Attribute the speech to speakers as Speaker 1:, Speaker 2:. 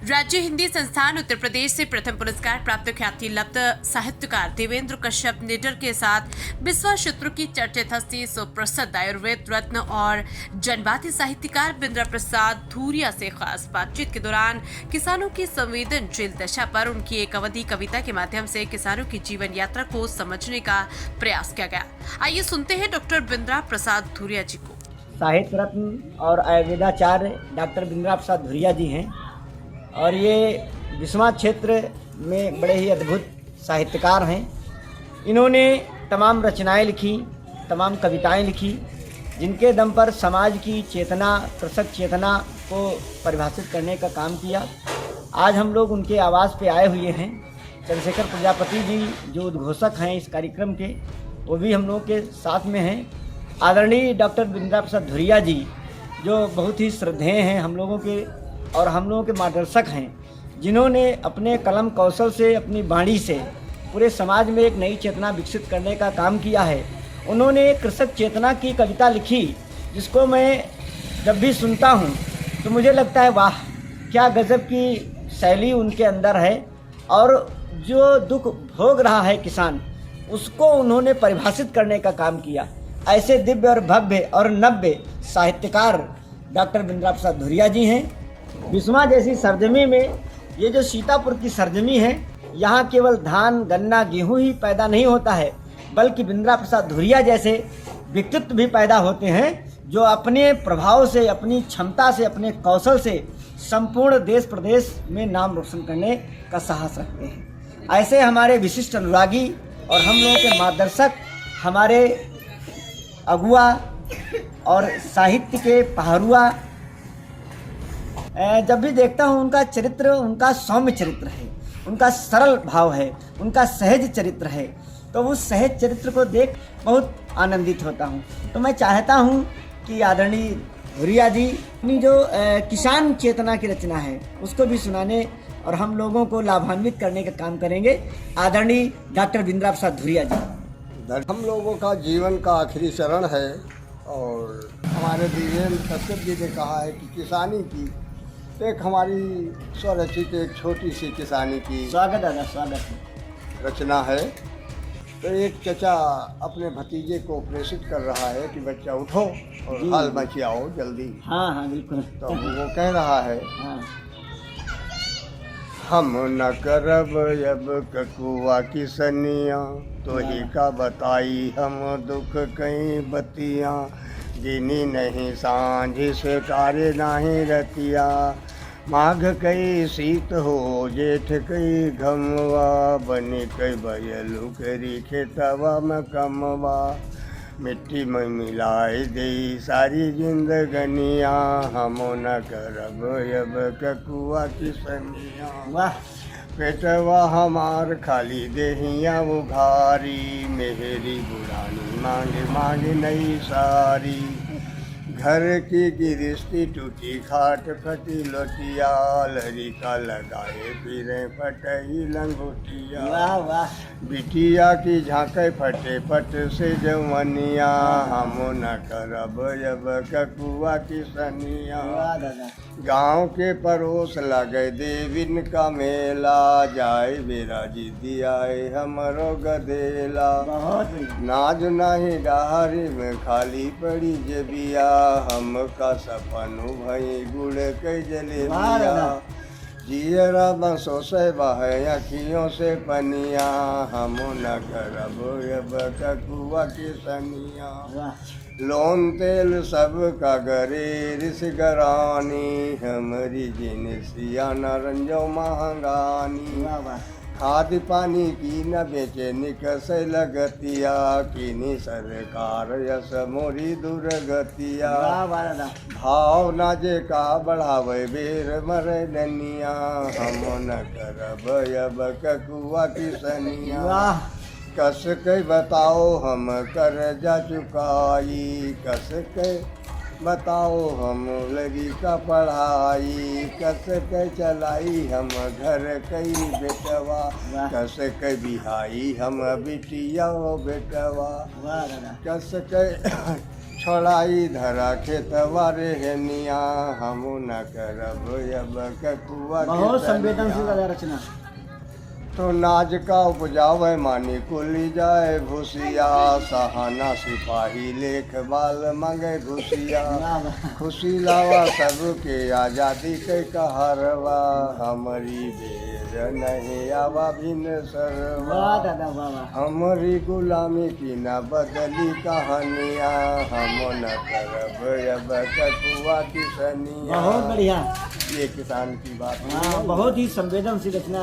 Speaker 1: राज्य हिंदी संस्थान उत्तर प्रदेश से प्रथम पुरस्कार प्राप्त ख्याति लब्ध साहित्यकार देवेंद्र कश्यप निडर के साथ बिस्वा क्षेत्र की चर्चित हस्ती सुप्रसिद्ध आयुर्वेद रत्न और जनवादी साहित्यकार बिंद्रा प्रसाद धूरिया से खास बातचीत के दौरान किसानों की संवेदनशील दशा पर उनकी एक अवधि कविता के माध्यम से किसानों की जीवन यात्रा को समझने का प्रयास किया गया। आइए सुनते हैं डॉक्टर बिंद्रा प्रसाद धूरिया जी को।
Speaker 2: साहित्य रत्न और आयुर्वेदाचार्य डॉक्टर बिंद्रा प्रसाद धूरिया जी हैं और ये बिस्वा क्षेत्र में बड़े ही अद्भुत साहित्यकार हैं। इन्होंने तमाम रचनाएं लिखी, तमाम कविताएं लिखी, जिनके दम पर समाज की चेतना, कृषक चेतना को परिभाषित करने का काम किया। आज हम लोग उनके आवास पे आए हुए हैं। चंद्रशेखर प्रजापति जी जो उद्घोषक हैं इस कार्यक्रम के, वो भी हम लोग के साथ में हैं। आदरणीय डॉक्टर बिंद्रा प्रसाद धूरिया जी जो बहुत ही श्रद्धेय हैं हम लोगों के और हम लोगों के मार्गदर्शक हैं, जिन्होंने अपने कलम कौशल से, अपनी वाणी से पूरे समाज में एक नई चेतना विकसित करने का काम किया है। उन्होंने कृषक चेतना की कविता लिखी, जिसको मैं जब भी सुनता हूँ तो मुझे लगता है वाह, क्या गजब की शैली उनके अंदर है। और जो दुख भोग रहा है किसान, उसको उन्होंने परिभाषित करने का काम किया। ऐसे दिव्य और भव्य और नव्य साहित्यकार डॉक्टर बिंद्रा प्रसाद धूरिया जी हैं। बिस्वा जैसी सरजमी में, ये जो सीतापुर की सरजमी है, यहाँ केवल धान, गन्ना, गेहूँ ही पैदा नहीं होता है, बल्कि बिंद्रा प्रसाद धूरिया जैसे व्यक्तित्व भी पैदा होते हैं जो अपने प्रभाव से, अपनी क्षमता से, अपने कौशल से संपूर्ण देश प्रदेश में नाम रोशन करने का साहस रखते हैं। ऐसे हमारे विशिष्ट अनुरागी और हम लोगों के मार्गदर्शक, हमारे अगुआ और साहित्य के पहरुआ, जब भी देखता हूँ उनका चरित्र, उनका सौम्य चरित्र है, उनका सरल भाव है, उनका सहज चरित्र है, तो उस सहज चरित्र को देख बहुत आनंदित होता हूँ। तो मैं चाहता हूँ कि आदरणीय धूरिया जी अपनी जो किसान चेतना की रचना है उसको भी सुनाने और हम लोगों को लाभान्वित करने का काम करेंगे। आदरणीय डॉक्टर बिंद्रा प्रसाद धूरिया जी।
Speaker 3: हम लोगों का जीवन का आखिरी चरण है और हमारे देवेंद्र कश्यप जी ने कहा है कि किसानी की एक हमारी स्वरचित एक छोटी सी किसानी की
Speaker 2: स्वागत है, स्वागत
Speaker 3: रचना है। तो एक चचा अपने भतीजे को प्रेषित कर रहा है कि बच्चा उठो और हाल मचियाओ जल्दी।
Speaker 2: हाँ हाँ बिल्कुल।
Speaker 3: तो वो कह रहा है,
Speaker 2: हाँ।
Speaker 3: हम न करब अब ककुआ की सनिया, तो ही का बताई हम दुख कहीं बतिया, दिनी नहीं सांझ से कार्य नहीं रतिया, माघ कई शीत हो जेठ कई घमवा, बनी कई बयलू करी खेतवा में कमवा, मिट्टी में मिलाई दे सारी जिंदगनिया, हम न करब अब ककुआ की सनिया।
Speaker 2: वाह।
Speaker 3: पेटवा हमार खाली देहिया उघारी, मेहरी बुढ़ानी मांगे मांगे नई सारी, घर की गिरस्ती टूटी खाट फटी लोटिया, लहरी का लगाए फिरे फटई लंगोटिया,
Speaker 2: वाह वाह।
Speaker 3: बिटिया की झांके फटे पट से जवनिया, हम न करब अब ककुआ की सनिया।
Speaker 2: वाह दादा।
Speaker 3: गाँव के पड़ोस लगे देविन का मेला, जाए बेरा जी आए हमरो गदेला,
Speaker 2: बहुत
Speaker 3: नाज नहीं डहारी में खाली पड़ी जबिया, हम का सपनु भई गुड़ के जलेबिया, जियरा बसो से बहे अखियों से पनिया, हम न करब अब ककुआ की सनिया। लोन तेल सब का गरे रिस गरानी, हमारी जिनसिया न रंजो महंगानी, खाद पानी की न बेचे निकस लगतिया, किनी सरकार यस मोरी दुर्गतिया, भाव न जे का बढ़ावे बेर मरे दनिया, हम न करब अब ककुआ की सनिया। कस के बताओ हम कर्जा चुकाई, कस के बताओ हम लगी का पढ़ाई, कस के चलाई हम घर कई बेटवा, कस के बिहाई हम बिटिया बेटवा, कस के छोड़ाई धरा खेतवा रे हेनिया हम न करब अब ककुआ
Speaker 2: बहुत
Speaker 3: के
Speaker 2: संवेदनशील
Speaker 3: तनिया।
Speaker 2: रचना।
Speaker 3: तो नाज का उपजावे मानी कुली जाए भूसिया सहाना सिपाही लेख बाल मांगे घुसिया
Speaker 2: वाह वाह।
Speaker 3: खुशी लावा सबके आजादी के कहरवा हमारी बेर नहीं आवा भिन्न
Speaker 2: वाह
Speaker 3: सरवा
Speaker 2: दादा वाह वाह।
Speaker 3: हमारी गुलामी की न बदली कहानियाँ हम न करब अब ककुआ की सनिया।
Speaker 2: बहुत बढ़िया।
Speaker 3: ये किसान की बात है।
Speaker 2: हाँ, बहुत ही संवेदनशील रचना।